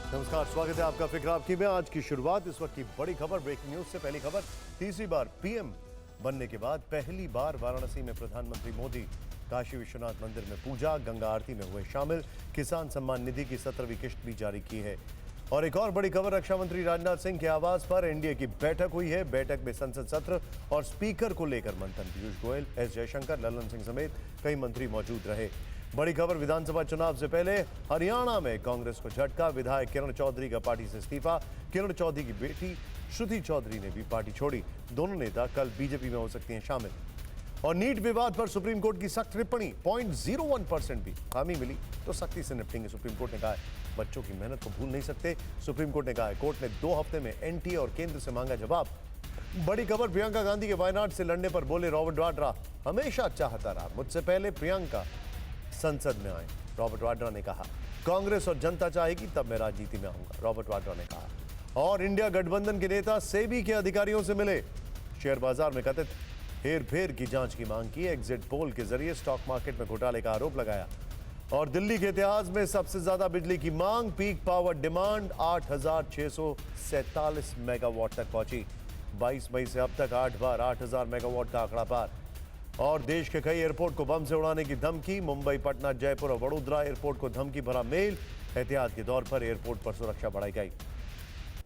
नमस्कार, स्वागत है आपका फिक्र आपकी में। आज की शुरुआत इस वक्त की बड़ी खबर, ब्रेकिंग न्यूज से। पहली खबर, तीसरी बार पीएम बनने के बाद पहली बार वाराणसी में प्रधानमंत्री मोदी काशी विश्वनाथ मंदिर में पूजा, गंगा आरती में हुए शामिल। किसान सम्मान निधि की 17वीं किश्त भी जारी की है। और एक और बड़ी खबर, रक्षा मंत्री राजनाथ सिंह के आवास पर एनडीए की बैठक हुई है। बैठक में संसद सत्र और स्पीकर को लेकर मंथन। पीयूष गोयल, एस जयशंकर, ललन सिंह समेत कई मंत्री मौजूद रहे। बड़ी खबर, विधानसभा चुनाव से पहले हरियाणा में कांग्रेस को झटका। विधायक किरण चौधरी का पार्टी से इस्तीफा। किरण चौधरी की बेटी श्रुति चौधरी ने भी पार्टी छोड़ी। दोनों नेता कल बीजेपी में हो सकती हैं शामिल। और नीट विवाद पर सुप्रीम कोर्ट की सख्त टिप्पणी। 0.01% भी खामी मिली तो सख्ती से निपटेंगे, सुप्रीम कोर्ट ने कहा है। बच्चों की मेहनत को भूल नहीं सकते, सुप्रीम कोर्ट ने कहा है। कोर्ट ने 2 हफ्ते में एनटीए और केंद्र से मांगा जवाब। बड़ी खबर, प्रियंका गांधी के वायनाड से लड़ने पर बोले रॉबर्ट वाड्रा, हमेशा चाहता रहा, मुझसे पहले प्रियंका संसद में आए। रॉबर्ट वाड्रा ने कहा, कांग्रेस और जनता चाहेगी तब मैं राजनीति में आऊंगा, रॉबर्ट वाड्रा ने कहा। और इंडिया गठबंधन के नेता सेबी के अधिकारियों से मिले। शेयर बाजार में कथित हेरफेर की जांच की मांग की। एग्जिट पोल के जरिए स्टॉक मार्केट में घोटाले का आरोप लगाया। और दिल्ली के इतिहास में सबसे ज्यादा बिजली की मांग, पीक पावर डिमांड 8,647 मेगावाट तक पहुंची। 22 मई से अब तक 8 बार 8,000 मेगावाट का आंकड़ा पार। और देश के कई एयरपोर्ट को बम से उड़ाने की धमकी। मुंबई, पटना, जयपुर और वडोदरा एयरपोर्ट को धमकी भरा मेल। एहतियात के तौर पर एयरपोर्ट पर सुरक्षा बढ़ाई गई।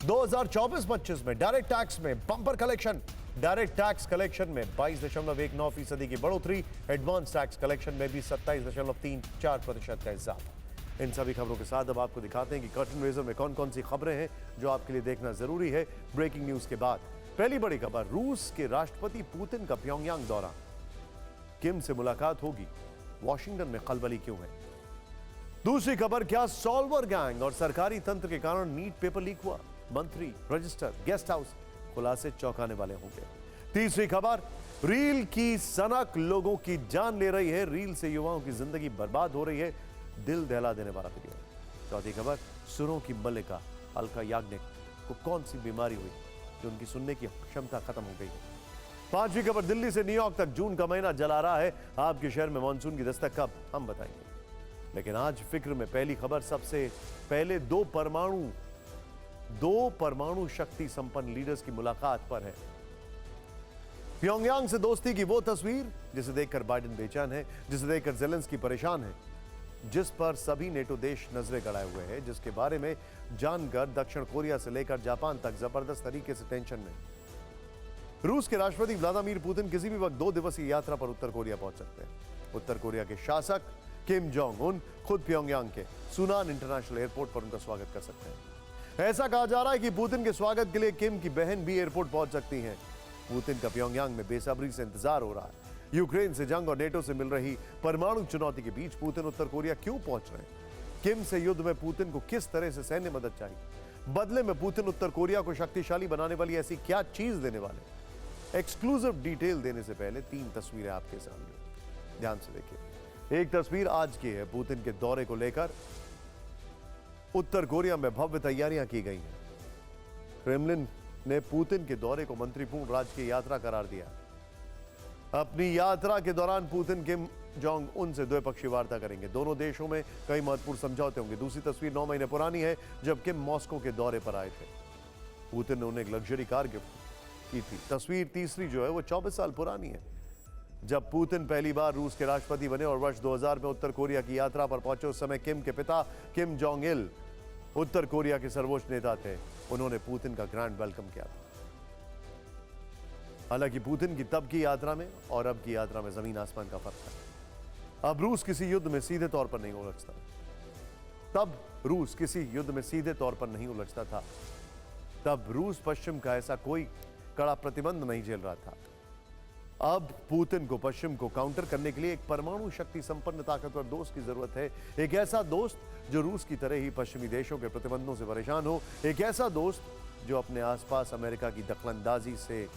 2024-25 में डायरेक्ट टैक्स में bumper collection. Direct tax collection में 22.19% की बढ़ोतरी। एडवांस टैक्स कलेक्शन में भी 27.34% का इजाफा। इन सभी खबरों के साथ अब आपको दिखाते हैं कि कर्टन रेजर में कौन कौन सी खबरें हैं जो आपके लिए देखना जरूरी है ब्रेकिंग न्यूज के बाद। पहली बड़ी खबर, रूस के राष्ट्रपति पुतिन का प्योंगयांग दौरा। किम से मुलाकात होगी, वॉशिंगटन में खलबली क्यों है। दूसरी खबर, क्या सॉल्वर गैंग और सरकारी तंत्र के कारण नीट पेपर लीक हुआ। मंत्री, रजिस्टर, गेस्ट हाउस खुलासे चौंकाने वाले होंगे। तीसरी खबर, रील की सनक लोगों की जान ले रही है। रील से युवाओं की जिंदगी बर्बाद हो रही है, दिल दहला देने वाला वीडियो। चौथी खबर, सुरों की मल्लिका अलका याग्निक को कौन सी बीमारी हुई जो उनकी सुनने की क्षमता खत्म हो गई है। पांचवी खबर, दिल्ली से न्यूयॉर्क तक जून का महीना जला रहा है। आपके शहर में मानसून की दस्तक कब, हम बताएंगे। लेकिन आज फिक्र में पहली खबर सबसे पहले दो परमाणु शक्ति संपन्न लीडर्स की मुलाकात पर है। प्योंगयांग से दोस्ती की वो तस्वीर जिसे देखकर बाइडेन बेचैन है, जिसे देखकर ज़ेलेंस्की परेशान है, जिस पर सभी नेटो देश नजरें गड़ाए हुए हैं, जिसके बारे में जानकर दक्षिण कोरिया से लेकर जापान तक जबरदस्त तरीके से टेंशन में। रूस के राष्ट्रपति व्लादिमीर पुतिन किसी भी वक्त 2 दिवसीय यात्रा पर उत्तर कोरिया पहुंच सकते हैं। उत्तर कोरिया के शासक किम जोंग उन खुद प्योंगयांग के सुनान इंटरनेशनल एयरपोर्ट पर उनका स्वागत कर सकते हैं। ऐसा कहा जा रहा है कि पुतिन के स्वागत के लिए किम की बहन भी एयरपोर्ट पहुंच सकती हैं। पुतिन का प्योंगयांग में बेसब्री से इंतजार हो रहा है। यूक्रेन से जंग और नेटो से मिल रही परमाणु चुनौती के बीच पुतिन उत्तर कोरिया क्यों पहुंच रहे हैं। किम से युद्ध में पुतिन को किस तरह से सैन्य मदद चाहिए, बदले में पुतिन उत्तर कोरिया को शक्तिशाली बनाने वाली ऐसी क्या चीज देने वाले। एक्सक्लूसिव डिटेल देने से पहले 3 तस्वीरें आपके सामने, ध्यान से देखिए। एक तस्वीर आज की है, पुतिन के दौरे को लेकर उत्तर कोरिया में भव्य तैयारियां की गई हैं। क्रेमलिन ने पुतिन के दौरे को मंत्रीपूर्ण राजकीय यात्रा करार दिया। अपनी यात्रा के दौरान पुतिन किम जोंग उन से द्विपक्षीय वार्ता करेंगे। दोनों देशों में कई महत्वपूर्ण समझौते होंगे। दूसरी तस्वीर 9 महीने पुरानी है, जब किम मॉस्को के दौरे पर आए थे। पुतिन ने उन्हें एक लग्जरी कार गिफ्ट की थी। तस्वीर तीसरी जो है वो 24 साल पुरानी है, जब पुतिन पहली बार रूस के राष्ट्रपति बने और वर्ष 2000 में उत्तर कोरिया की यात्रा पर पहुंचे। उस समय किम के पिता किम जोंग इल उत्तर कोरिया के सर्वोच्च नेता थे। उन्होंने पुतिन का ग्रैंड वेलकम किया था। हालांकि पुतिन की तब की यात्रा में और अब की यात्रा में जमीन आसमान का फर्क है। अब रूस किसी युद्ध में सीधे तौर पर नहीं उलझता, तब रूस किसी युद्ध में सीधे तौर पर नहीं उलझता था। तब रूस पश्चिम का ऐसा कोई कड़ा प्रतिबंध नहीं झेल रहा था। अब पुतिन को पश्चिम को काउंटर करने के लिए एक परमाणु शक्ति संपन्न ताकतवर दोस्त की जरूरत है। एक ऐसा दोस्त जो रूस की तरह ही पश्चिमी देशों के प्रतिबंधों से परेशान हो। एक ऐसा दोस्त जो अपने आसपास अमेरिका की दखलंदाजी से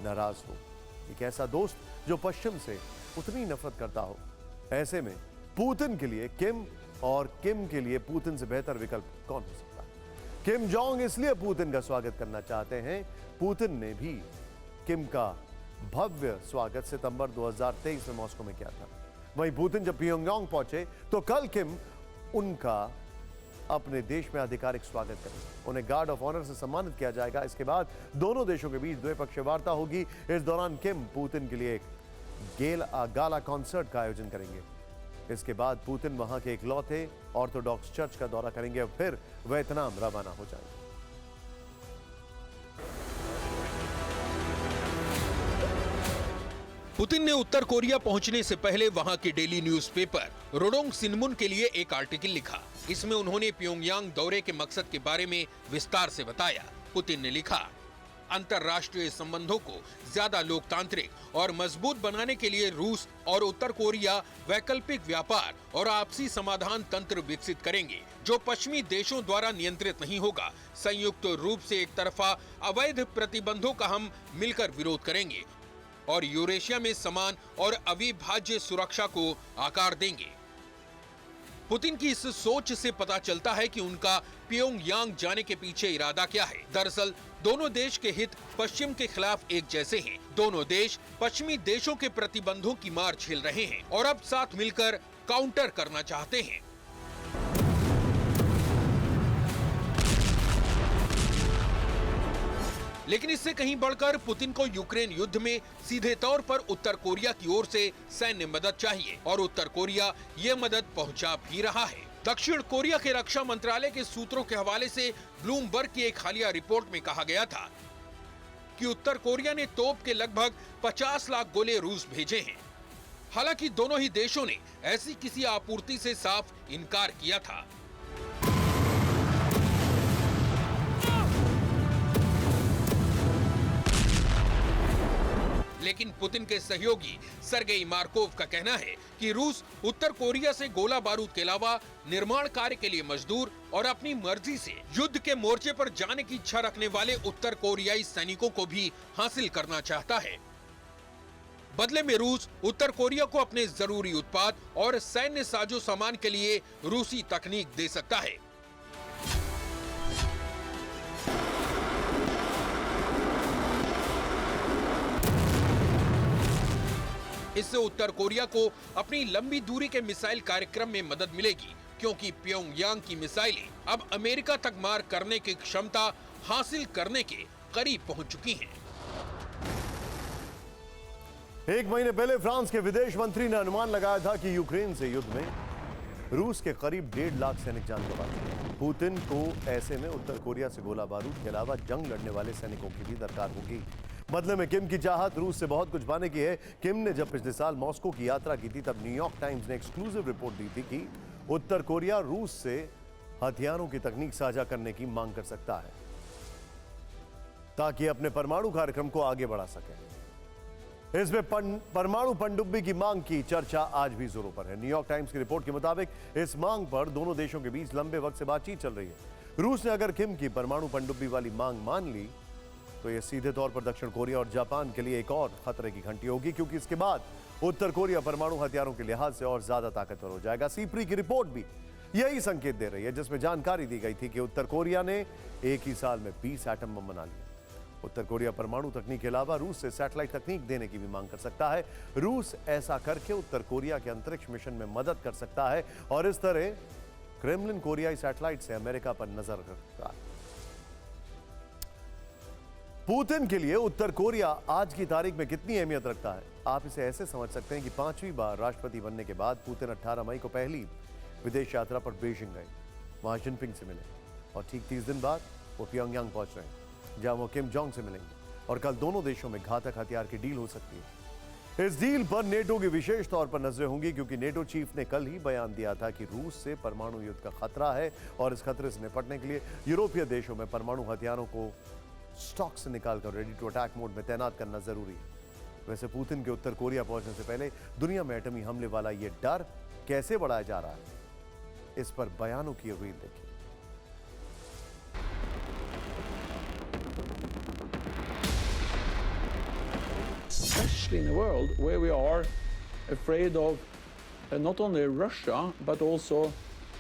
नाराज हो। एक ऐसा दोस्त जो पश्चिम से उतनी नफरत करता हो। ऐसे में पुतिन के लिए किम और किम के लिए पुतिन से बेहतर विकल्प कौन हो सकता है। किम जोंग इसलिए पुतिन का स्वागत करना चाहते हैं। पुतिन ने भी किम का भव्य स्वागत सितंबर 2023 में मॉस्को में किया था। वहीं पुतिन जब प्योंगयांग पहुंचे तो कल किम उनका अपने देश में आधिकारिक स्वागत करेंगे। उन्हें गार्ड ऑफ ऑनर से सम्मानित किया जाएगा। इसके बाद दोनों देशों के बीच द्विपक्षीय वार्ता होगी। इस दौरान किम पुतिन के लिए एक गाला कॉन्सर्ट का आयोजन करेंगे। इसके बाद पुतिन वहां के इकलौते ऑर्थोडॉक्स चर्च का दौरा करेंगे और फिर वियतनाम रवाना हो जाएंगे। पुतिन ने उत्तर कोरिया पहुंचने से पहले वहां के डेली न्यूज़पेपर रोडोंग सिन्मुन के लिए एक आर्टिकल लिखा। इसमें उन्होंने प्योंगयांग दौरे के मकसद के बारे में विस्तार से बताया। पुतिन ने लिखा, अंतर्राष्ट्रीय संबंधों को ज्यादा लोकतांत्रिक और मजबूत बनाने के लिए रूस और उत्तर कोरिया वैकल्पिक व्यापार और आपसी समाधान तंत्र विकसित करेंगे, जो पश्चिमी देशों द्वारा नियंत्रित नहीं होगा। संयुक्त रूप से एक तरफा अवैध प्रतिबंधों का हम मिलकर विरोध करेंगे और यूरेशिया में समान और अविभाज्य सुरक्षा को आकार देंगे। पुतिन की इस सोच से पता चलता है कि उनका प्योंगयांग जाने के पीछे इरादा क्या है। दरअसल दोनों देश के हित पश्चिम के खिलाफ एक जैसे हैं। दोनों देश पश्चिमी देशों के प्रतिबंधों की मार झेल रहे हैं और अब साथ मिलकर काउंटर करना चाहते हैं। लेकिन इससे कहीं बढ़कर पुतिन को यूक्रेन युद्ध में सीधे तौर पर उत्तर कोरिया की ओर से सैन्य मदद चाहिए और उत्तर कोरिया ये मदद पहुंचा भी रहा है। दक्षिण कोरिया के रक्षा मंत्रालय के सूत्रों के हवाले से ब्लूमबर्ग की एक हालिया रिपोर्ट में कहा गया था कि उत्तर कोरिया ने तोप के लगभग 50 लाख गोले रूस भेजे हैं। हालांकि दोनों ही देशों ने ऐसी किसी आपूर्ति से साफ इनकार किया था। लेकिन पुतिन के सहयोगी सर्गेई मार्कोव का कहना है कि रूस उत्तर कोरिया से गोला बारूद के अलावा निर्माण कार्य के लिए मजदूर और अपनी मर्जी से युद्ध के मोर्चे पर जाने की इच्छा रखने वाले उत्तर कोरियाई सैनिकों को भी हासिल करना चाहता है। बदले में रूस उत्तर कोरिया को अपने जरूरी उत्पाद और सैन्य साजो सामान के लिए रूसी तकनीक दे सकता है। इससे उत्तर कोरिया को अपनी लंबी दूरी के मिसाइल कार्यक्रम में मदद मिलेगी, क्योंकि प्योंगयांग की मिसाइलें अब अमेरिका तक मार करने की क्षमता हासिल करने के करीब पहुंच चुकी हैं। एक महीने पहले फ्रांस के विदेश मंत्री ने अनुमान लगाया था कि यूक्रेन से युद्ध में रूस के करीब 1.5 लाख सैनिक जान गंवा चुके। पुतिन को ऐसे में उत्तर कोरिया से गोला बारूद के अलावा जंग लड़ने वाले सैनिकों की भी दरकार होगी। बदले में किम की चाहत रूस से बहुत कुछ पाने की है। किम ने जब पिछले साल मॉस्को की यात्रा की थी, तब न्यूयॉर्क टाइम्स ने एक्सक्लूसिव रिपोर्ट दी थी कि उत्तर कोरिया रूस से हथियारों की तकनीक साझा करने की मांग कर सकता है ताकि अपने परमाणु कार्यक्रम को आगे बढ़ा सके। इसमें परमाणु पनडुब्बी की मांग की चर्चा आज भी जोरों पर है। न्यूयॉर्क टाइम्स की रिपोर्ट के मुताबिक इस मांग पर दोनों देशों के बीच लंबे वक्त से बातचीत चल रही है। रूस ने अगर किम की परमाणु पनडुब्बी वाली मांग मान ली तो यह सीधे तौर पर दक्षिण कोरिया और जापान के लिए एक और खतरे की घंटी होगी, क्योंकि इसके बाद उत्तर कोरिया परमाणु हथियारों के लिहाज से और ज्यादा ताकतवर हो जाएगा। सीप्री की रिपोर्ट भी यही संकेत दे रही है, जिसमें जानकारी दी गई थी कि उत्तर कोरिया ने एक ही साल में 20 एटम बम बना लिए। उत्तर कोरिया परमाणु तकनीक के अलावा रूस से सैटेलाइट तकनीक देने की भी मांग कर सकता है। रूस ऐसा करके उत्तर कोरिया के अंतरिक्ष मिशन में मदद कर सकता है और इस तरह क्रेमलिन कोरियाई सैटेलाइट से अमेरिका पर नजर रखता है। पुतिन के लिए उत्तर कोरिया आज की तारीख में कितनी अहमियत रखता है, आप इसे ऐसे समझ सकते हैं कि 5वीं बार राष्ट्रपति बनने के बाद पुतिन 18 मई को पहली विदेश यात्रा पर बीजिंग गए, वहां जिनपिंग से मिले और ठीक 30 दिन बाद वो प्योंगयांग पहुंच रहे हैं, जहां वो किम जोंग से मिलेंगे और कल दोनों देशों में घातक हथियार की डील हो सकती है। इस डील पर नेटो की विशेष तौर पर नजरें होंगी, क्योंकि नेटो चीफ ने कल ही बयान दिया था कि रूस से परमाणु युद्ध का खतरा है और इस खतरे से निपटने के लिए यूरोपीय देशों में परमाणु हथियारों को स्टॉक से निकालकर रेडी टू अटैक मोड में तैनात करना जरूरी है। वैसे पुतिन के उत्तर कोरिया पहुंचने से पहले दुनिया में एटमी हमले वाला यह डर कैसे बढ़ाया जा रहा है, इस पर बयानों की रील देखिए। Especially in a world where we are afraid of not only Russia but also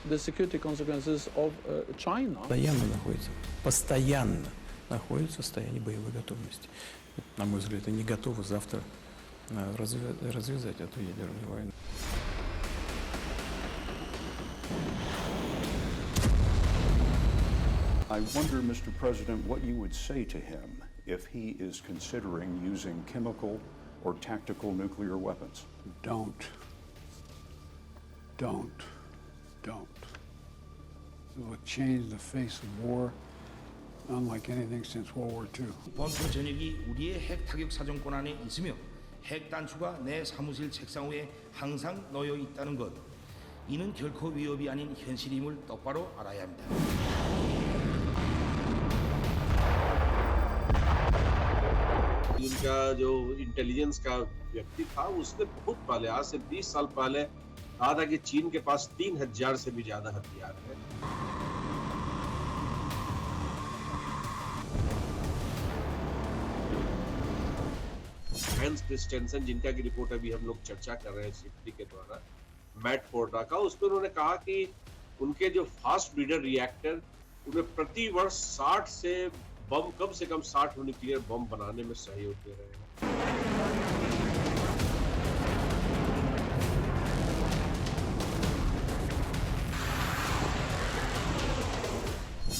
the security consequences of China. Постоянно находится в состоянии боевой готовности. На мой взгляд, они готовы завтра развязать эту ядерную войну. I wonder, Mr. President, what you would say to him if he is considering using chemical or tactical nuclear weapons. Don't. It would change the face of war unlike anything since World War II. 본토 전역이 우리의 핵 타격 사정권 안에 있으며 핵 단추가 내 사무실 책상 위에 항상 놓여 있다는 것. 이는 결코 위협이 아닌 현실임을 똑바로 알아야 합니다. उनका जो intelligence का व्यक्ति था उसने बहुत पहले आज से 20 साल पहले कहा था कि चीन के पास 3000 से भी ज्यादा हथियार है। हैंस क्रिस्टेंसन जिनका की रिपोर्ट अभी हम लोग चर्चा कर रहे हैं सीपीडी के द्वारा, मैट फोर्डा का, उसमें उन्होंने कहा कि उनके जो फास्ट ब्रीडर रिएक्टर उन्हें प्रति वर्ष 60 से बम, कम से कम 60 न्यूक्लियर बम बनाने में सहयोग दे रहे हैं।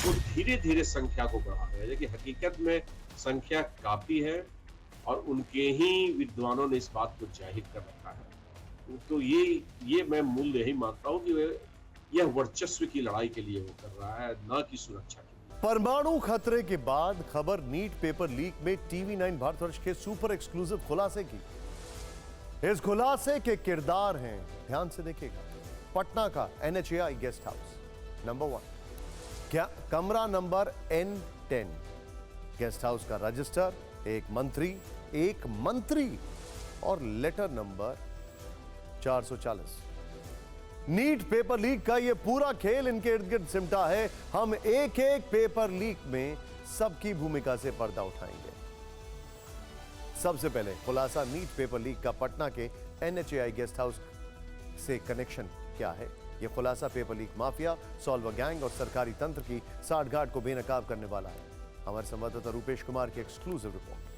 वो धीरे धीरे संख्या को बढ़ा रहे हैं, लेकिन हकीकत में संख्या काफी है और उनके ही विद्वानों ने इस बात को जाहिर कर रखा है। तो ये मैं मूल्य यही मानता हूँ कि यह वर्चस्व की लड़ाई के लिए वो कर रहा है, न कि सुरक्षा के लिए। परमाणु खतरे के बाद खबर नीट पेपर लीक में टीवी9 भारतवर्ष के सुपर एक्सक्लूसिव खुलासे की। इस खुलासे के किरदार हैं, ध्यान से देखिएगा, पटना का NHAI गेस्ट हाउस नंबर 1, क्या कमरा नंबर N10, गेस्ट हाउस का रजिस्टर, एक मंत्री और letter number 440। NEET paper leak का ये पूरा खेल इनके इर्द गिर्द सिमटा है। हम एक एक पेपर लीक में सबकी भूमिका से पर्दा उठाएंगे। सबसे पहले खुलासा नीट पेपर लीक का पटना के NHAI गेस्ट हाउस से कनेक्शन क्या है। यह खुलासा paper leak mafia, solver gang और सरकारी तंत्र की साठगांठ को बेनकाब करने वाला है। हमारे संवाददाता रूपेश कुमार की एक्सक्लूसिव रिपोर्ट।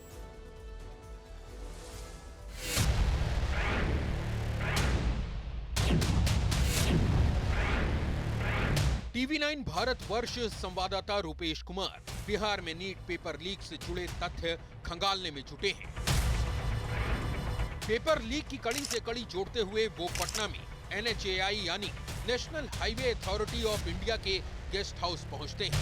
टीवी9 भारतवर्ष संवाददाता रूपेश कुमार बिहार में नीट पेपर लीक से जुड़े तथ्य खंगालने में जुटे हैं। पेपर लीक की कड़ी से कड़ी जोड़ते हुए वो पटना में NHAI यानी national highway authority of India के गेस्ट हाउस पहुंचते हैं।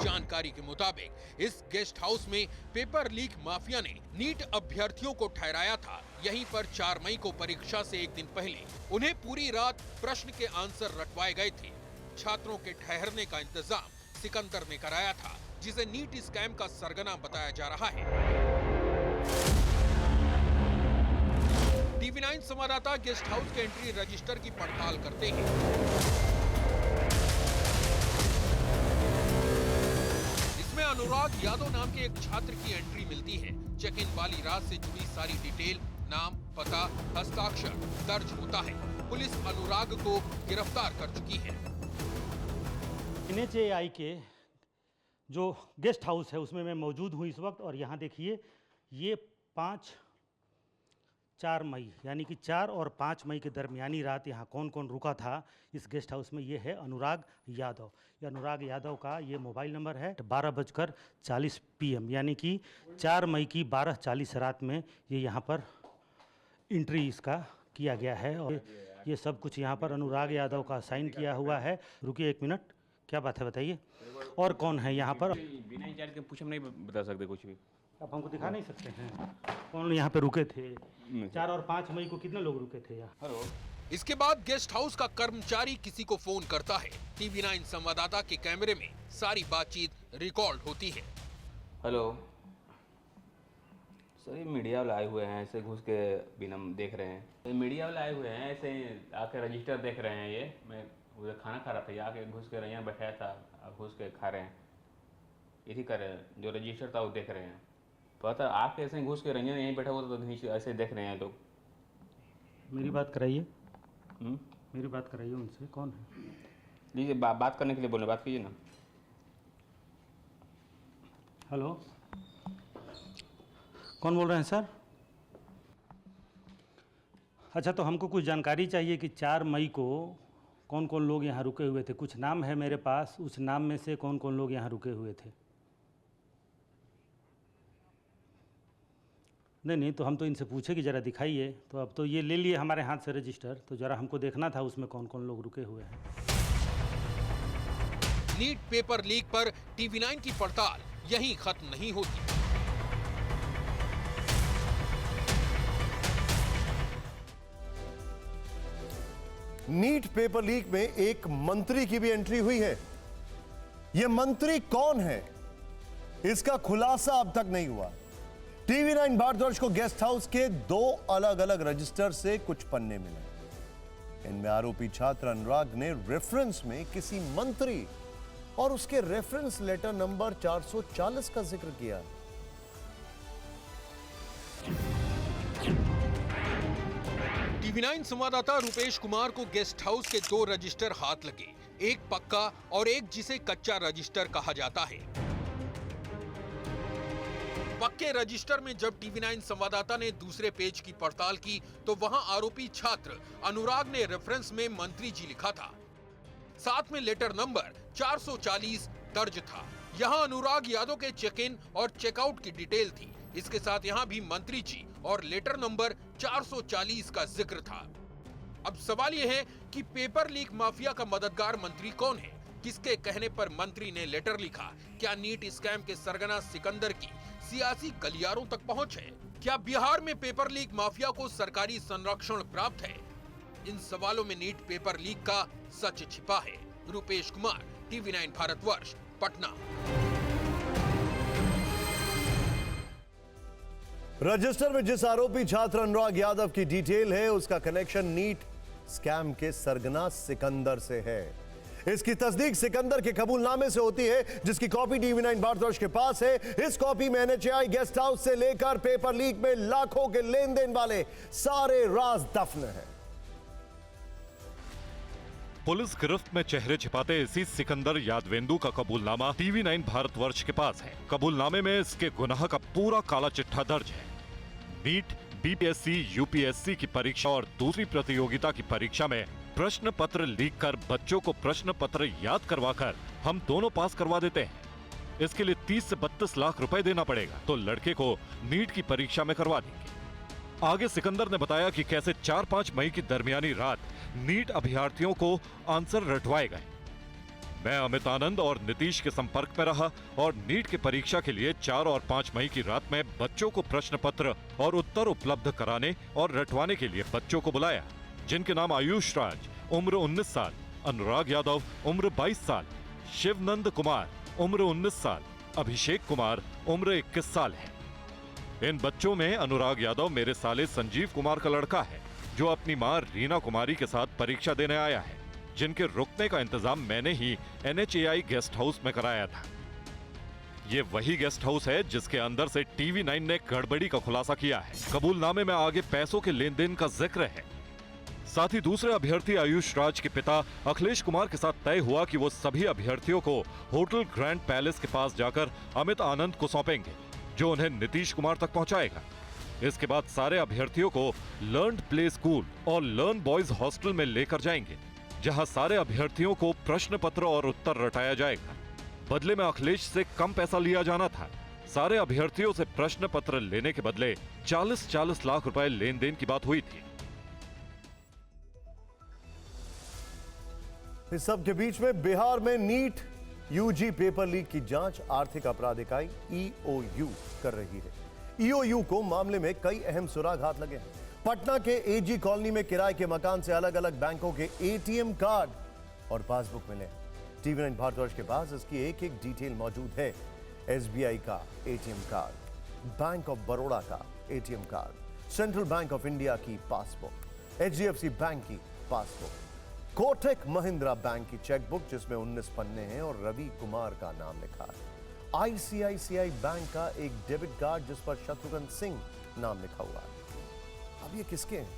जानकारी के मुताबिक इस गेस्ट हाउस में पेपर लीक माफिया ने नीट अभ्यर्थियों को ठहराया था। यहीं पर 4 मई को परीक्षा से एक दिन पहले उन्हें पूरी रात प्रश्न के आंसर रटवाए गए थे। छात्रों के ठहरने का इंतजाम सिकंदर ने कराया था, जिसे नीट स्कैम का सरगना बताया जा रहा है। टीवी9 संवाददाता गेस्ट हाउस के एंट्री रजिस्टर की पड़ताल करते हैं। इसमें अनुराग यादव नाम के एक छात्र की एंट्री मिलती है। चेक इन वाली रात से जुड़ी सारी डिटेल, नाम, पता, हस्ताक्षर दर्ज होता है। पुलिस अनुराग को गिरफ्तार कर चुकी है। NHAI के जो गेस्ट हाउस है उसमें मैं मौजूद हूँ इस वक्त, और यहाँ देखिए ये 4 मई यानी कि 4 और 5 मई के दरमियानी रात यहाँ कौन कौन रुका था इस गेस्ट हाउस में, ये है अनुराग यादव। ये अनुराग यादव का ये मोबाइल नंबर है। 12:40 PM यानी कि 4 मई की 12:40 रात में ये यहाँ पर एंट्री इसका किया गया है, और ये सब कुछ यहाँ पर अनुराग यादव का साइन किया हुआ है। रुकिए 1 मिनट, क्या बात है बताइए, और कौन है यहाँ पर? बिना इंचार्ज के पूछ हम नहीं बता सकते कुछ भी। आप हमको दिखा नहीं सकते हैं कौन यहाँ पे रुके थे? 4 और 5 मई को कितने लोग रुके थे यहाँ? हेलो। इसके बाद गेस्ट हाउस का कर्मचारी किसी को फोन करता है। टीवी9 संवाददाता के कैमरे में सारी बातचीत रिकॉर्ड होती है। हेलो सर, ये मीडिया वाले आए हुए हैं, ऐसे घुस के बिना देख रहे हैं। मीडिया वाले आए हुए हैं, ऐसे आके रजिस्टर देख रहे हैं। ये मैं उधर खाना खा रहा था, ये आके घुस के यहाँ बैठाया था, घुस के खा रहे हैं। यही कर रहे हैं, जो रजिस्टर था वो देख रहे हैं। पता आके ऐसे घुस के रंजन यहीं बैठा हुआ तो नीचे ऐसे देख रहे हैं लोग। मेरी बात कराइए, मेरी बात कराइए उनसे। कौन है? लीजिए, बात करने के लिए बोले, बात कीजिए ना। हेलो, कौन बोल रहे हैं सर? अच्छा, तो हमको कुछ जानकारी चाहिए कि 4 मई को कौन कौन लोग यहाँ रुके हुए थे। कुछ नाम है मेरे पास, उस नाम में से कौन कौन लोग यहाँ रुके हुए थे। नहीं, तो हम तो इनसे पूछे कि ज़रा दिखाइए। तो अब तो ये ले लिए हमारे हाथ से रजिस्टर, तो ज़रा हमको देखना था उसमें कौन कौन लोग रुके हुए हैं। नीट पेपर लीक पर TV9 की पड़ताल यहीं खत्म नहीं होती। नीट पेपर लीक में एक मंत्री की भी एंट्री हुई है। यह मंत्री कौन है, इसका खुलासा अब तक नहीं हुआ। TV9 भारतवर्ष को गेस्ट हाउस के 2 अलग अलग रजिस्टर से कुछ पन्ने मिले। इनमें आरोपी छात्र अनुराग ने रेफरेंस में किसी मंत्री और उसके रेफरेंस लेटर नंबर 440 का जिक्र किया। TV9 संवाददाता रुपेश कुमार को गेस्ट हाउस के 2 रजिस्टर हाथ लगे, एक पक्का और एक जिसे कच्चा रजिस्टर कहा जाता है। पक्के रजिस्टर में जब TV9 संवाददाता ने दूसरे पेज की पड़ताल की तो वहां आरोपी छात्र अनुराग ने रेफरेंस में मंत्री जी लिखा था। साथ में लेटर नंबर 440 दर्ज था। यहां अनुराग यादव के चेक इन और चेकआउट की डिटेल थी। इसके साथ यहां भी मंत्री जी और लेटर नंबर 440 का जिक्र था। अब सवाल यह है कि पेपर लीक माफिया का मददगार मंत्री कौन है, किसके कहने पर मंत्री ने लेटर लिखा। क्या नीट स्कैम के सरगना सिकंदर की सियासी गलियारों तक पहुंच है? क्या बिहार में पेपर लीक माफिया को सरकारी संरक्षण प्राप्त है? इन सवालों में नीट पेपर लीक का सच छिपा है। रुपेश कुमार, TV9 भारतवर्ष, पटना। रजिस्टर में जिस आरोपी छात्र अनुराग यादव की डिटेल है, उसका कनेक्शन नीट स्कैम के सरगना सिकंदर से है। इसकी तस्दीक सिकंदर के कबूलनामे से होती है, जिसकी कॉपी TV9 भारतवर्ष के पास है। इस कॉपी में NHAI गेस्ट हाउस से लेकर पेपर लीक में लाखों के लेन देन वाले सारे राज दफन हैं। पुलिस गिरफ्त में चेहरे छिपाते इसी सिकंदर यादवेंदु का कबूलनामा TV9 भारतवर्ष के पास है। कबूलनामे में इसके गुनाह का पूरा काला चिट्ठा दर्ज है। नीट, BPSC, UPSC की परीक्षा और दूसरी प्रतियोगिता की परीक्षा में प्रश्न पत्र लीक कर बच्चों को प्रश्न पत्र याद करवाकर हम दोनों पास करवा देते हैं। इसके लिए 30 से 32 लाख रुपए देना पड़ेगा, तो लड़के को नीट की परीक्षा में करवा देंगे। आगे सिकंदर ने बताया कि कैसे 4-5 मई की दरमियानी रात नीट अभ्यर्थियों को आंसर रटवाए गए। मैं अमित आनंद और नीतीश के संपर्क में रहा और नीट की परीक्षा के लिए 4 और 5 मई की रात में बच्चों को प्रश्न पत्र और उत्तर उपलब्ध कराने और रटवाने के लिए बच्चों को बुलाया, जिनके नाम आयुष राज उम्र 19 साल, अनुराग यादव उम्र 22 साल, शिवनंद कुमार उम्र 19 साल, अभिषेक कुमार उम्र 21 साल है। इन बच्चों में अनुराग यादव मेरे साले संजीव कुमार का लड़का है, जो अपनी मां रीना कुमारी के साथ परीक्षा देने आया है, जिनके रुकने का इंतजाम मैंने ही NHAI गेस्ट हाउस में कराया था। ये वही गेस्ट हाउस है जिसके अंदर से TV9 ने गड़बड़ी का खुलासा किया है। कबूलनामे में आगे पैसों के लेन देन का जिक्र है। साथ ही दूसरे अभ्यर्थी आयुष राज के पिता अखिलेश कुमार के साथ तय हुआ कि वो सभी अभ्यर्थियों को होटल ग्रैंड पैलेस के पास जाकर अमित आनंद को सौंपेंगे, जो उन्हें नीतीश कुमार तक पहुंचाएगा। इसके बाद सारे अभ्यर्थियों को लर्न प्ले स्कूल और लर्न बॉयज हॉस्टल में लेकर जाएंगे, जहां सारे अभ्यर्थियों को प्रश्न पत्र और उत्तर रटाया जाएगा। बदले में अखिलेश से कम पैसा लिया जाना था। सारे अभ्यर्थियों से प्रश्न पत्र लेने के बदले 40-40 लाख रुपए लेन देन की बात हुई थी। इस सब के बीच में बिहार में नीट UG पेपर लीक की जांच आर्थिक अपराध इकाई EOU कर रही है। EOU को मामले में कई अहम सुराग हाथ लगे हैं। पटना के AG कॉलोनी में किराए के मकान से अलग अलग बैंकों के ATM कार्ड और पासबुक मिले। TV9 भारतवर्ष के पास इसकी एक एक डिटेल मौजूद है। SBI का ATM card, bank of Baroda का ATM card, central bank of India की पासबुक, HDFC बैंक की पासबुक, कोटक महिंद्रा बैंक की चेकबुक जिसमें 19 पन्ने हैं और रवि कुमार का नाम लिखा है, ICICI बैंक का एक डेबिट कार्ड जिस पर शत्रुघ्न सिंह नाम लिखा हुआ है। अब ये किसके हैं?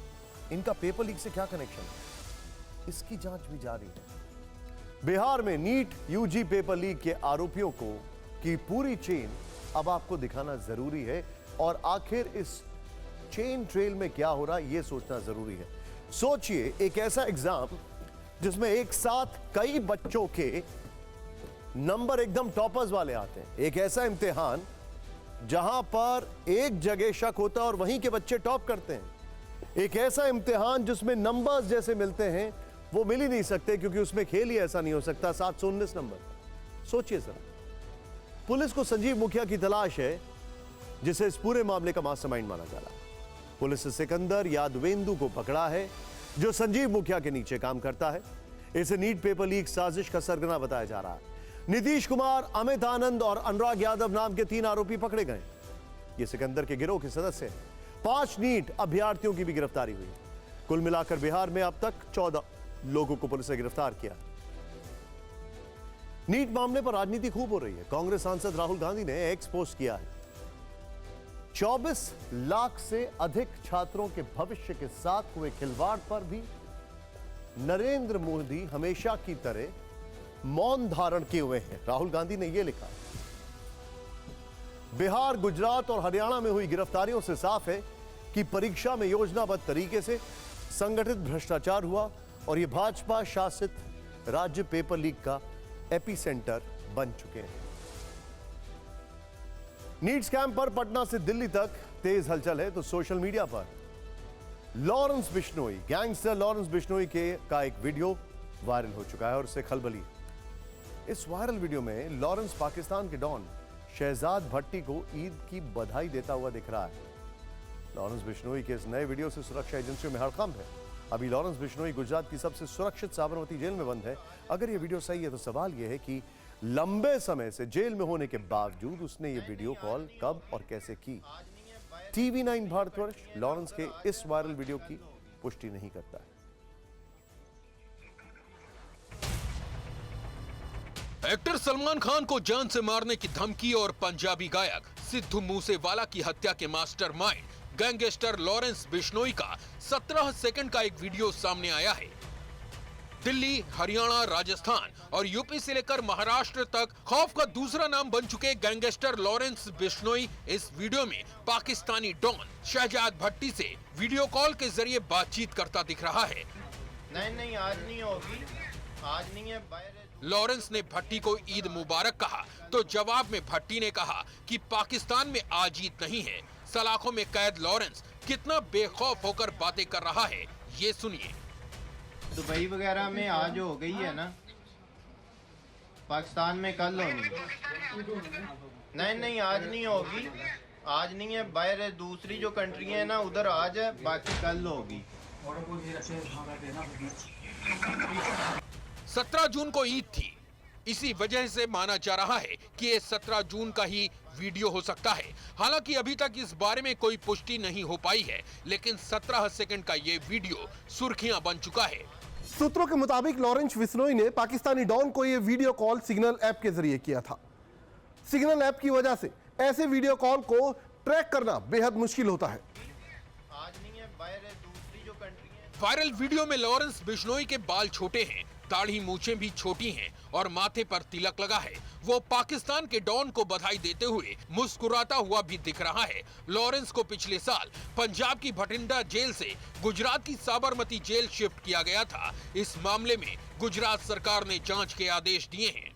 इनका पेपर लीक से क्या कनेक्शन है? इसकी जांच भी जारी है। बिहार में नीट UG पेपर लीक के आरोपियों को की पूरी चेन अब आपको दिखाना जरूरी है और आखिर इस चेन ट्रेल में क्या हो रहा है यह सोचना जरूरी है। सोचिए, एक ऐसा एग्जाम जिसमें एक साथ कई बच्चों के नंबर एकदम टॉपर्स वाले आते हैं। एक ऐसा इम्तिहान जहां पर एक जगह शक होता है और वहीं के बच्चे टॉप करते हैं। एक ऐसा इम्तिहान जिसमें नंबर्स जैसे मिलते हैं वो मिल ही नहीं सकते, क्योंकि उसमें खेल ही ऐसा नहीं हो सकता। 719 नंबर। सोचिए सर, पुलिस को संजीव मुखिया की तलाश है, जिसे इस पूरे मामले का मास्टरमाइंड माना जा रहा है। पुलिस ने सिकंदर यादवेंदु को पकड़ा है, जो संजीव मुखिया के नीचे काम करता है। इसे नीट पेपर लीक साजिश का सरगना बताया जा रहा है। नीतीश कुमार, अमित आनंद और अनुराग यादव नाम के 3 आरोपी पकड़े गए। ये सिकंदर के गिरोह के सदस्य हैं। 5 नीट अभ्यर्थियों की भी गिरफ्तारी हुई। कुल मिलाकर बिहार में अब तक 14 लोगों को पुलिस ने गिरफ्तार किया। नीट मामले पर राजनीति खूब हो रही है। कांग्रेस सांसद राहुल गांधी ने एक्स पोस्ट किया है। 24 लाख से अधिक छात्रों के भविष्य के साथ हुए खिलवाड़ पर भी नरेंद्र मोदी हमेशा की तरह मौन धारण किए हुए हैं। राहुल गांधी ने यह लिखा, बिहार, गुजरात और हरियाणा में हुई गिरफ्तारियों से साफ है कि परीक्षा में योजनाबद्ध तरीके से संगठित भ्रष्टाचार हुआ और यह भाजपा शासित राज्य पेपर लीक का एपीसेंटर बन चुके हैं। नीट स्कैम पर पटना से दिल्ली तक तेज हलचल है, तो सोशल मीडिया पर लॉरेंस बिश्नोई, गैंगस्टर लॉरेंस बिश्नोई का एक वीडियो वायरल हो चुका है और उससे खलबली। इस वायरल वीडियो में लॉरेंस पाकिस्तान के डॉन शहजाद भट्टी को ईद की बधाई देता हुआ दिख रहा है। लॉरेंस बिश्नोई के इस नए वीडियो से सुरक्षा एजेंसियों में हड़कंप है। अभी लॉरेंस बिश्नोई गुजरात की सबसे सुरक्षित साबरमती जेल में बंद है। अगर यह वीडियो सही है तो सवाल यह है कि लंबे समय से जेल में होने के बावजूद उसने ये वीडियो कॉल कब और कैसे की। TV9 भारतवर्ष लॉरेंस के इस वायरल वीडियो की पुष्टि नहीं करता है। एक्टर सलमान खान को जान से मारने की धमकी और पंजाबी गायक सिद्धू मूसेवाला की हत्या के मास्टरमाइंड गैंगस्टर लॉरेंस बिश्नोई का 17 सेकंड का एक वीडियो सामने आया है। दिल्ली, हरियाणा, राजस्थान और यूपी से लेकर महाराष्ट्र तक खौफ का दूसरा नाम बन चुके गैंगस्टर लॉरेंस बिश्नोई इस वीडियो में पाकिस्तानी डॉन शहजाद भट्टी से वीडियो कॉल के जरिए बातचीत करता दिख रहा है। नहीं आज नहीं होगी, आज नहीं है। लॉरेंस ने भट्टी को ईद मुबारक कहा तो जवाब में भट्टी ने कहा कि पाकिस्तान में आज ईद नहीं है। सलाखों में कैद लॉरेंस कितना बेखौफ होकर बातें कर रहा है, ये सुनिए। दुबई वगैरह में आज हो गई है ना, पाकिस्तान में कल होनी। नहीं आज नहीं होगी, आज नहीं है। बाहर दूसरी जो कंट्री है ना, उधर आज है, बाकी कल होगी। 17 जून को ईद थी, इसी वजह से माना जा रहा है कि ये 17 जून का ही वीडियो हो सकता है। हालांकि अभी तक इस बारे में कोई पुष्टि नहीं हो पाई है, लेकिन 17 सेकंड का ये वीडियो सुर्खियां बन चुका है। सूत्रों के मुताबिक लॉरेंस बिश्नोई ने पाकिस्तानी डॉन को यह वीडियो कॉल सिग्नल ऐप के जरिए किया था। सिग्नल ऐप की वजह से ऐसे वीडियो कॉल को ट्रैक करना बेहद मुश्किल होता है। आज नहीं है, बाहर दूसरी जो कंट्री है। वायरल वीडियो में लॉरेंस बिश्नोई के बाल छोटे हैं, दाढ़ी मूछें भी छोटी हैं और माथे पर तिलक लगा है। वो पाकिस्तान के डॉन को बधाई देते हुए मुस्कुराता हुआ भी दिख रहा है। लॉरेंस को पिछले साल पंजाब की भटिंडा जेल से गुजरात की साबरमती जेल शिफ्ट किया गया था। इस मामले में गुजरात सरकार ने जांच के आदेश दिए हैं।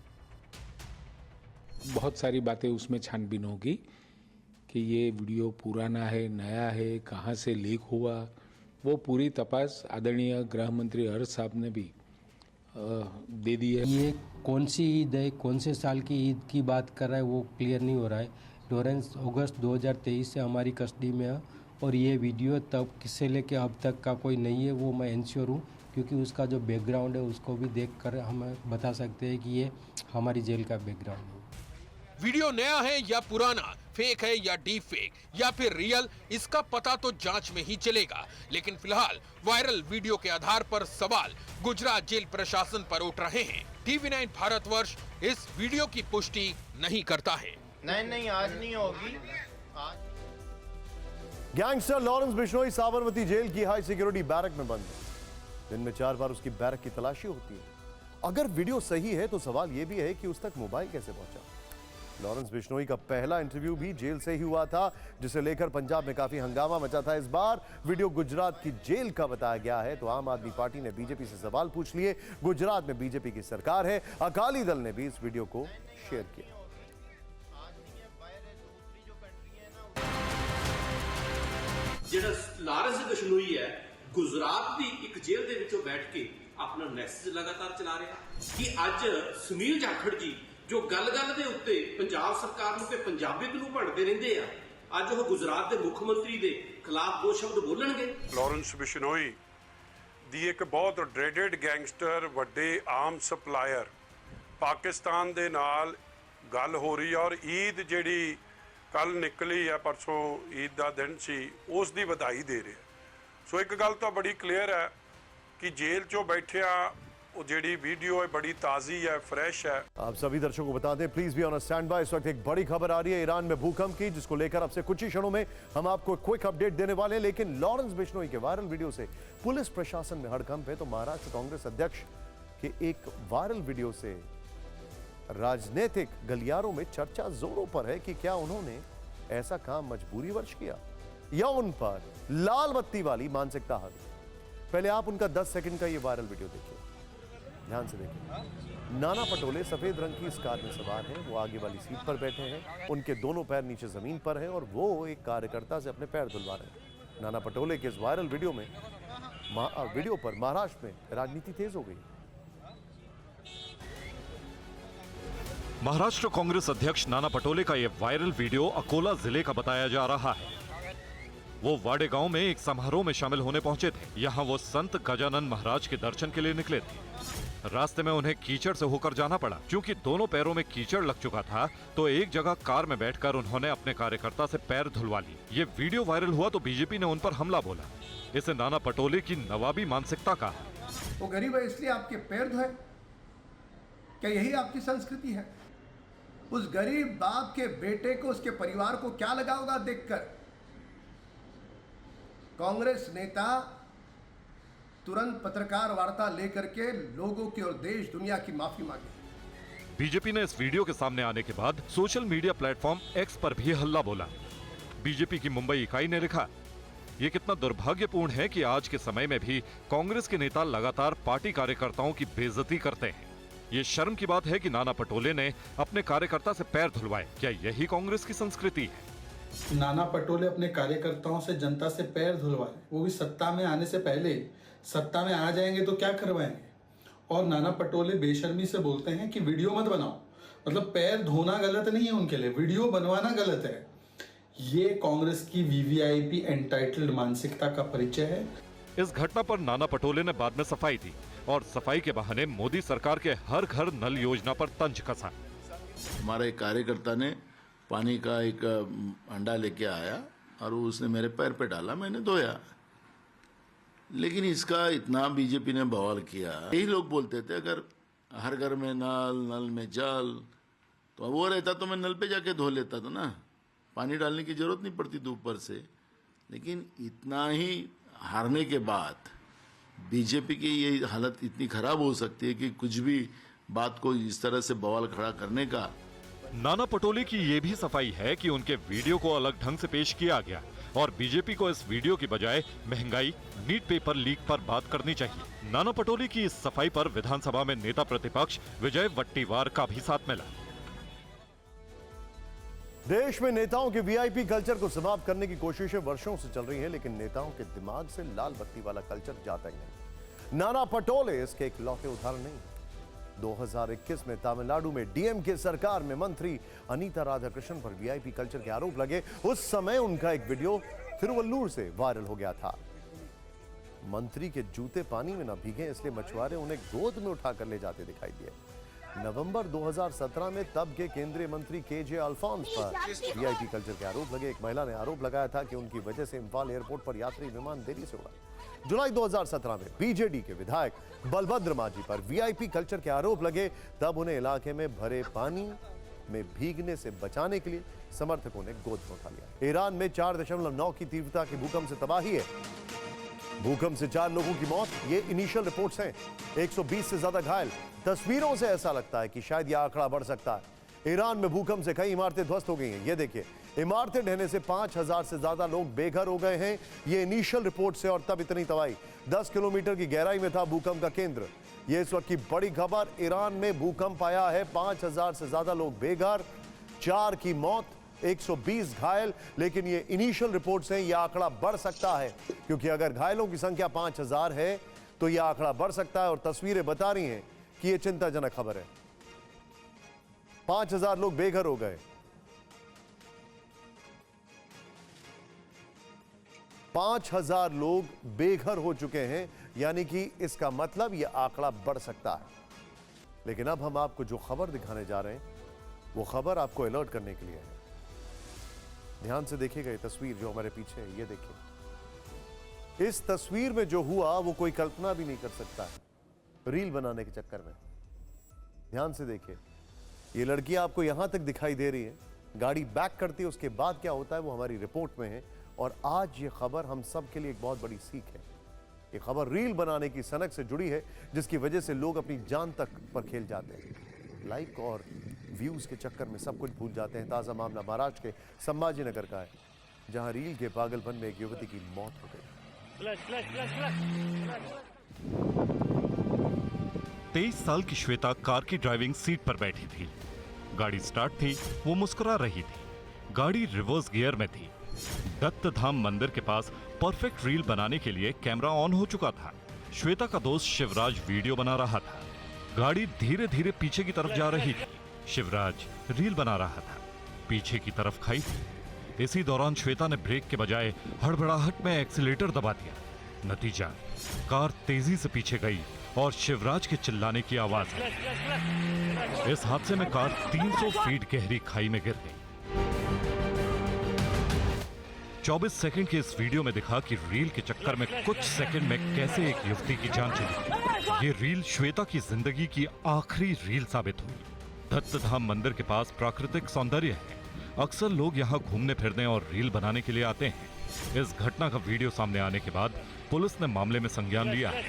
बहुत सारी बातें उसमें छानबीन होगी कि ये वीडियो पुराना है, नया है, कहां से लीक हुआ, वो पूरी तपास आदरणीय गृह मंत्री हर्ष साहब ने भी दे दी है। ये कौन सी ईद है, कौन से साल की ईद की बात कर रहा है, वो क्लियर नहीं हो रहा है। लॉरेंस अगस्त 2023 से हमारी कस्टडी में है और ये वीडियो तब किससे लेके अब तक का कोई नहीं है, वो मैं इंश्योर हूँ, क्योंकि उसका जो बैकग्राउंड है उसको भी देखकर हम बता सकते हैं कि ये हमारी जेल का बैकग्राउंड है। वीडियो नया है या पुराना, फेक है या डीप फेक या फिर रियल, इसका पता तो जांच में ही चलेगा। लेकिन फिलहाल वायरल वीडियो के आधार पर सवाल गुजरात जेल प्रशासन पर उठ रहे हैं। TV9 भारतवर्ष इस वीडियो की पुष्टि नहीं करता है। नहीं आज नहीं होगी। गैंगस्टर लॉरेंस बिश्नोई साबरमती जेल की हाई सिक्योरिटी बैरक में बंद है। दिन में 4 बार उसकी बैरक की तलाशी होती है। अगर वीडियो सही है तो सवाल यह भी है कि उस तक मोबाइल कैसे पहुंचा। लॉरेंस बिश्नोई का पहला इंटरव्यू भी जेल से ही हुआ था, जिसे लेकर पंजाब में काफी हंगामा मचा था। इस बार वीडियो गुजरात की जेल का बताया गया है, तो आम आदमी पार्टी ने बीजेपी से सवाल पूछ लिए। गुजरात में बीजेपी की सरकार है, अकाली दल ने भी इस वीडियो को शेयर किया। ਜਿਹੜਾ ਲਾਰੈਂਸ ਬਿਸ਼ਨੋਈ ਹੈ ਗੁਜਰਾਤ ਦੀ ਇੱਕ ਜੇਲ੍ਹ ਦੇ ਵਿੱਚੋਂ ਬੈਠ ਕੇ ਆਪਣਾ ਮੈਸੇਜ ਲਗਾਤਾਰ ਚਲਾ ਰਿਹਾ ਕਿ ਅੱਜ ਸੁਨੀਲ ਜਾਖੜ ਜੀ ਜੋ ਗੱਲ-ਗੱਲ ਦੇ ਉੱਤੇ ਪੰਜਾਬ ਸਰਕਾਰ ਨੂੰ ਤੇ ਪੰਜਾਬੀਅਤ ਨੂੰ ਭੰਡਦੇ ਰਹਿੰਦੇ ਆ, ਅੱਜ ਉਹ ਗੁਜਰਾਤ ਦੇ ਮੁੱਖ ਮੰਤਰੀ ਦੇ ਖਿਲਾਫ ਦੋ ਸ਼ਬਦ ਬੋਲਣਗੇ। ਲਾਰੈਂਸ ਬਿਸ਼ਨੋਈ ਦੀ ਇੱਕ ਬਹੁਤ ਡਰੇਡਡ ਗੈਂਗਸਟਰ ਵੱਡੇ ਆਰਮ ਸਪਲਾਇਰ ਪਾਕਿਸਤਾਨ ਦੇ ਨਾਲ ਗੱਲ ਹੋ ਰਹੀ ਹੈ ਔਰ ਈਦ ਜਿਹੜੀ ਕੱਲ ਨਿਕਲੀ ਹੈ, परसों ईद का दिन सी, उस दी बधाई दे रहे। सो एक गल तो बड़ी क्लीयर है कि जेल चो बैठे वो जेडी वीडियो है बड़ी ताज़ी है, फ्रेश है। आप सभी दर्शकों को बता दें, please be on a stand by. इस वक्त एक बड़ी खबर आ रही है ईरान में भूकंप की, जिसको लेकर अब से कुछ ही क्षणों में हम आपको क्विक अपडेट देने वाले हैं। लेकिन लॉरेंस बिश्नोई के वायरल वीडियो से पुलिस प्रशासन में हड़कंप है, तो महाराष्ट्र कांग्रेस अध्यक्ष के एक वायरल वीडियो से राजनीतिक गलियारों में चर्चा जोरों पर है कि क्या उन्होंने ऐसा काम मजबूरीवश किया या उन पर लाल बत्ती वाली मानसिकता हावी। पहले आप उनका 10 सेकंड का ये वायरल वीडियो देखिए, ध्यान से देखिए। नाना पटोले सफेद रंग की इस कार में सवार हैं, वो आगे वाली सीट पर बैठे हैं, उनके दोनों पैर नीचे जमीन पर हैं और वो एक कार्यकर्ता से अपने पैर धुलवा रहे हैं। नाना पटोले के इस वायरल वीडियो पर महाराष्ट्र में राजनीति तेज हो गई। महाराष्ट्र कांग्रेस अध्यक्ष नाना पटोले का यह वायरल वीडियो अकोला जिले का बताया जा रहा है। वो वाडे गांव में एक समारोह में शामिल होने पहुंचे थे। यहां वो संत गजानन महाराज के दर्शन के लिए निकले थे। रास्ते में उन्हें कीचड़ से होकर जाना पड़ा। क्योंकि दोनों पैरों में कीचड़ लग चुका था, तो एक जगह कार में बैठकर उन्होंने अपने कार्यकर्ता से पैर धुलवा लिए। ये वीडियो वायरल हुआ तो बीजेपी ने उन पर हमला बोला। इसे नाना पटोले की नवाबी मानसिकता कहा। वो गरीब है इसलिए आपके पैर धोए, क्या यही आपकी संस्कृति है? उस गरीब बाप के बेटे को, उसके परिवार को क्या लगा होगा देखकर? कांग्रेस नेता तुरंत पत्रकार वार्ता लेकर के लोगों की और देश दुनिया की माफी मांगी। बीजेपी ने इस वीडियो के सामने आने के बाद सोशल मीडिया प्लेटफॉर्म एक्स पर भी हल्ला बोला। बीजेपी की मुंबई इकाई ने लिखा, ये कितना दुर्भाग्यपूर्ण है कि आज के समय में भी कांग्रेस के नेता लगातार पार्टी कार्यकर्ताओं की बेइज्जती करते हैं। ये शर्म की बात है कि नाना पटोले ने अपने कार्यकर्ता से पैर धुलवाए। क्या यही कांग्रेस की संस्कृति है? नाना पटोले अपने कार्यकर्ताओं से, जनता से पैर धुलवाए, वो भी सत्ता में आने से पहले। सत्ता में आ जाएंगे तो क्या करवाएंगे? और नाना पटोले बेशर्मी से बोलते हैं कि वीडियो मत बनाओ। मतलब पैर धोना गलत नहीं है उनके लिए, वीडियो बनवाना गलत है। ये कांग्रेस की वीवीआईपी एंटाइटल्ड मानसिकता का परिचय है। इस घटना पर नाना पटोले ने बाद में सफाई दी और सफाई के बहाने मोदी सरकार के हर घर नल योजना पर तंज कसा। हमारा एक कार्यकर्ता ने पानी का एक अंडा लेके आया और उसने मेरे पैर पे डाला, मैंने धोया। लेकिन इसका इतना बीजेपी ने बवाल किया। यही लोग बोलते थे अगर हर घर में नल में जल, तो वो रहता तो मैं नल पे जाके धो लेता था ना, पानी डालने की जरूरत नहीं पड़ती थी ऊपर से। लेकिन इतना ही हारने के बाद बीजेपी की ये हालत इतनी खराब हो सकती है कि कुछ भी बात को इस तरह से बवाल खड़ा करने का। नाना पटोले की ये भी सफाई है कि उनके वीडियो को अलग ढंग से पेश किया गया और बीजेपी को इस वीडियो की बजाय महंगाई, नीट पेपर लीक पर बात करनी चाहिए। नाना पटोले की इस सफाई पर विधानसभा में नेता प्रतिपक्ष विजय वट्टीवार का भी साथ मिला। देश में नेताओं के वीआईपी कल्चर को समाप्त करने की कोशिशें वर्षों से चल रही हैं, लेकिन नेताओं के दिमाग से लाल बत्ती वाला कल्चर जाता ही नहीं। नाना पटोले इसके इकलौते उदाहरण नहीं। 2021 में तमिलनाडु में डीएमके सरकार में मंत्री अनीता राधाकृष्णन पर वीआईपी कल्चर के आरोप लगे। उस समय उनका एक वीडियो तिरुवल्लुर से वायरल हो गया था। मंत्री के जूते पानी में न भीगे, इसलिए मछुआरे उन्हें गोद में उठाकर ले जाते दिखाई दिए। नवंबर 2017 में तब के केंद्रीय मंत्री केजे अल्फोंस पर वीआईपी कल्चर के आरोप लगे। एक महिला ने आरोप लगाया था कि उनकी वजह से इम्फाल एयरपोर्ट पर यात्री विमान देरी से उड़ा। जुलाई 2017 में बीजेडी के विधायक बलभद्र मांझी पर वीआईपी कल्चर के आरोप लगे। तब उन्हें इलाके में भरे पानी में भीगने से बचाने के लिए समर्थकों ने गोद में उठा लिया। ईरान में 4.9 की तीव्रता के भूकंप से तबाही है। भूकंप से 4 लोगों की मौत, ये इनिशियल रिपोर्ट्स हैं। 120 से ज्यादा घायल। तस्वीरों से ऐसा लगता है कि शायद यह आंकड़ा बढ़ सकता है। ईरान में भूकंप से कई इमारतें ध्वस्त हो गई हैं। ये देखिए, इमारतें ढहने से 5000 से ज्यादा लोग बेघर हो गए हैं। ये इनिशियल रिपोर्ट से, और तब इतनी तबाही। 10 किलोमीटर की गहराई में था भूकंप का केंद्र। ये इस वक्त की बड़ी खबर। ईरान में भूकंप आया है, 5000 से ज्यादा लोग बेघर, 4 की मौत, 120 घायल। लेकिन ये इनिशियल रिपोर्ट से यह आंकड़ा बढ़ सकता है, क्योंकि अगर घायलों की संख्या 5000 है तो यह आंकड़ा बढ़ सकता है। और तस्वीरें बता रही हैं कि यह चिंताजनक खबर है। 5000 लोग बेघर हो गए। 5000 लोग बेघर हो चुके हैं, यानी कि इसका मतलब यह आंकड़ा बढ़ सकता है। लेकिन अब हम आपको जो खबर दिखाने जा रहे हैं वो खबर आपको अलर्ट करने के लिए है। ध्यान से देखिएगा ये तस्वीर जो हमारे पीछे है। ये देखिए, इस तस्वीर में जो हुआ वो कोई कल्पना भी नहीं कर सकता है रील बनाने के चक्कर में। ध्यान से देखिए, ये लड़की आपको यहां तक दिखाई दे रही है, गाड़ी बैक करती है, उसके बाद क्या होता है वो हमारी रिपोर्ट में है। और आज ये खबर हम सब के लिए एक बहुत बड़ी सीख है। ये खबर रील बनाने की सनक से जुड़ी है, जिसकी वजह से लोग अपनी जान तक पर खेल जाते हैं। लाइक और व्यूज के चक्कर में सब कुछ भूल जाते हैं। ताजा मामला महाराष्ट्र के संभाजी नगर का है, जहां रील के पागलपन में एक युवती की मौत हो गई। 23 साल की श्वेता कार की ड्राइविंग सीट पर बैठी थी। गाड़ी स्टार्ट थी, वो मुस्कुरा रही थी। गाड़ी रिवर्स गियर में थी। दत्त धाम मंदिर के पास परफेक्ट रील बनाने के लिए कैमरा ऑन हो चुका था। श्वेता का दोस्त शिवराज वीडियो बना रहा था। गाड़ी धीरे धीरे पीछे की तरफ जा रही थी। शिवराज रील बना रहा था। पीछे की तरफ खाई थी। इसी दौरान श्वेता ने ब्रेक के बजाय हड़बड़ाहट में एक्सीलेटर दबा दिया। नतीजा, कार तेजी से पीछे गई और शिवराज के चिल्लाने की आवाज आई। इस हादसे में कार 300 फीट गहरी खाई में गिर गई। 24 सेकंड के इस वीडियो में दिखा कि रील के चक्कर में कुछ सेकंड में कैसे एक युवती की जान चली। ये रील श्वेता की जिंदगी की आखिरी रील साबित हुई। दत्त धाम मंदिर के पास प्राकृतिक सौंदर्य है। अक्सर लोग यहाँ घूमने फिरने और रील बनाने के लिए आते हैं। इस घटना का वीडियो सामने आने के बाद पुलिस ने मामले में संज्ञान लिया है।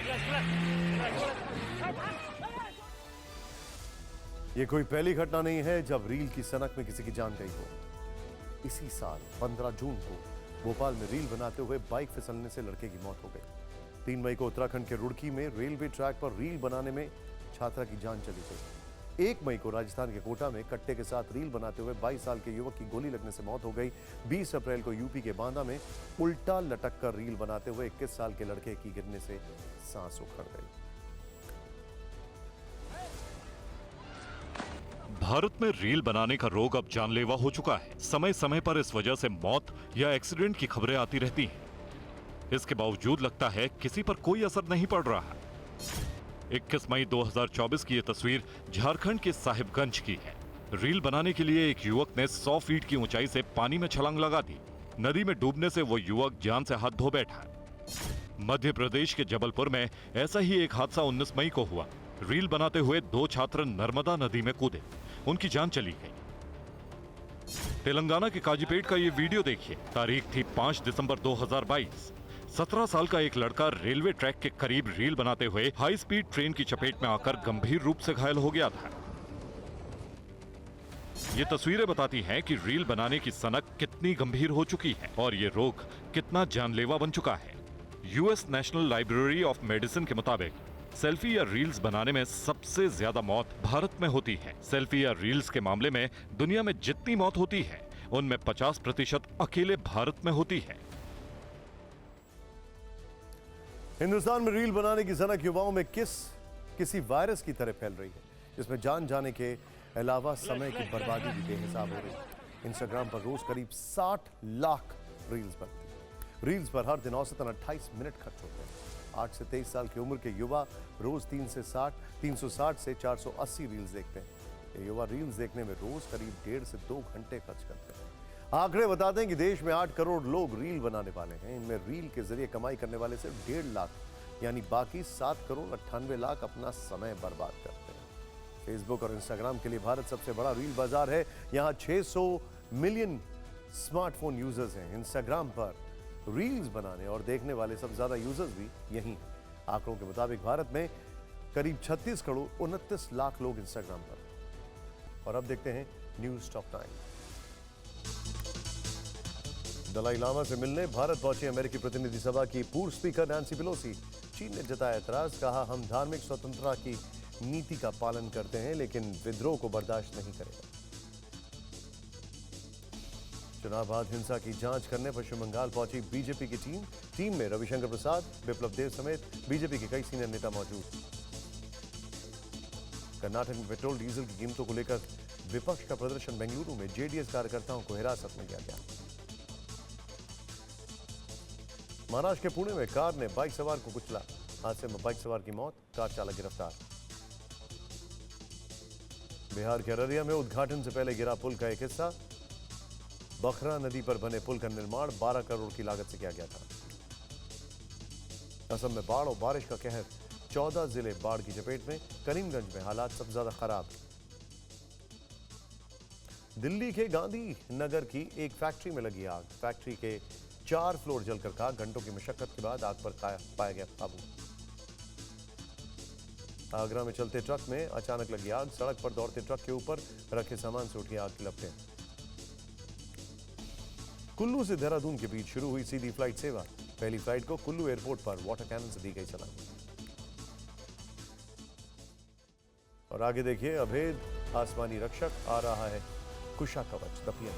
ये कोई पहली घटना नहीं है जब रील की सनक में किसी की जान गई हो। इसी साल 15 जून को भोपाल में रील बनाते हुए बाइक फिसलने से लड़के की मौत हो गई। 3 मई को उत्तराखंड के रुड़की में रेलवे ट्रैक पर रील बनाने में छात्रा की जान चली गई। 1 मई को राजस्थान के कोटा में कट्टे के साथ रील बनाते हुए 22 साल के युवक की गोली लगने से मौत हो गई। 20 अप्रैल को यूपी के बांदा में उल्टा लटक कर रील बनाते हुए 21 साल के लड़के की गिरने से सांस उखड़ गई। भारत में रील बनाने का रोग अब जानलेवा हो चुका है। समय समय पर इस वजह से मौत या एक्सीडेंट की खबरें आती रहती हैं। इसके बावजूद लगता है किसी पर कोई असर नहीं पड़ रहा। 21 मई 2024 की यह तस्वीर झारखंड के साहिबगंज की है। रील बनाने के लिए एक युवक ने 100 फीट की ऊंचाई से पानी में छलांग लगा दी। नदी में डूबने से वो युवक जान से हाथ धो बैठा। मध्य प्रदेश के जबलपुर में ऐसा ही एक हादसा 19 मई को हुआ। रील बनाते हुए 2 छात्र नर्मदा नदी में कूदे, उनकी जान चली गई। तेलंगाना के काजीपेट का ये वीडियो देखिए। तारीख थी 5 दिसंबर 2022। 17 साल का एक लड़का रेलवे ट्रैक के करीब रील बनाते हुए हाई स्पीड ट्रेन की चपेट में आकर गंभीर रूप से घायल हो गया था। ये तस्वीरें बताती हैं कि रील बनाने की सनक कितनी गंभीर हो चुकी है और ये रोग कितना जानलेवा बन चुका है। US national library of medicine के मुताबिक सेल्फी या रील्स बनाने में सबसे ज्यादा मौत भारत में होती है। सेल्फी या रील्स के मामले में दुनिया में जितनी मौत होती है उनमें 50% अकेले भारत में होती है। हिंदुस्तान में रील बनाने की सनक युवाओं में किसी वायरस की तरह फैल रही है, जिसमें जान जाने के अलावा समय की बर्बादी भी बेहिसाब हो रही है। इंस्टाग्राम पर रोज करीब 60 लाख रील्स बनती है। रील्स पर हर दिन औसतन 28 मिनट खर्च होते हैं। 8 से 23 साल की उम्र के युवा रोज 360 से 480 रील्स देखते हैं। ये युवा रील्स देखने में रोज करीब 1.5 से 2 घंटे खर्च करते हैं। आंकड़े बताते हैं कि देश में 8 करोड़ लोग रील बनाने वाले हैं। इनमें रील के जरिए कमाई करने वाले सिर्फ 1.5 लाख, यानी बाकी 7 करोड़ 98 लाख अपना समय बर्बाद करते हैं। फेसबुक और इंस्टाग्राम के लिए भारत सबसे बड़ा रील बाजार है। यहाँ 600 मिलियन स्मार्टफोन यूजर्स हैं। इंस्टाग्राम पर रील्स बनाने और देखने वाले सबसे ज्यादा यूजर्स भी यही हैं। आंकड़ों के मुताबिक भारत में करीब 36 करोड़ 29 लाख लोग इंस्टाग्राम पर। और अब देखते हैं न्यूज टॉप 9। दलाई लामा से मिलने भारत पहुंची अमेरिकी प्रतिनिधि सभा की पूर्व स्पीकर नैन्सी पेलोसी। चीन ने जताया एतराज, कहा हम धार्मिक स्वतंत्रता की नीति का पालन करते हैं लेकिन विद्रोह को बर्दाश्त नहीं करेगा। चुनाव बाद हिंसा की जांच करने पश्चिम बंगाल पहुंची बीजेपी की टीम में रविशंकर प्रसाद, बिप्लब देव समेत बीजेपी के कई सीनियर नेता मौजूद। कर्नाटक में पेट्रोल डीजल की कीमतों को लेकर विपक्ष का प्रदर्शन। बेंगलुरु में जेडीएस कार्यकर्ताओं को हिरासत में लिया गया। महाराष्ट्र के पुणे में कार ने बाइक सवार को कुचला। हादसे में बाइक सवार की मौत, कार चालक गिरफ्तार। बिहार के अररिया में उद्घाटन से पहले गिरा पुल का एक हिस्सा। बखरा नदी पर बने पुल का निर्माण 12 करोड़ की लागत से किया गया था। असम में बाढ़ और बारिश का कहर, 14 जिले बाढ़ की चपेट में। करीमगंज में हालात सबसे ज्यादा खराब। दिल्ली के गांधी नगर की एक फैक्ट्री में लगी आग। फैक्ट्री के 4 फ्लोर जलकर खाक। घंटों की मशक्कत के बाद आग पर पाया गया काबू। आगरा में चलते ट्रक में अचानक लगी आग। सड़क पर दौड़ते ट्रक के ऊपर रखे सामान से उठी आग की लपटें। कुल्लू से देहरादून के बीच शुरू हुई सीधी फ्लाइट सेवा। पहली फ्लाइट को कुल्लू एयरपोर्ट पर वाटर कैनन से दी गई सलामी। और आगे देखिए, अभेद आसमानी रक्षक आ रहा है कुशा कवच द पीएम।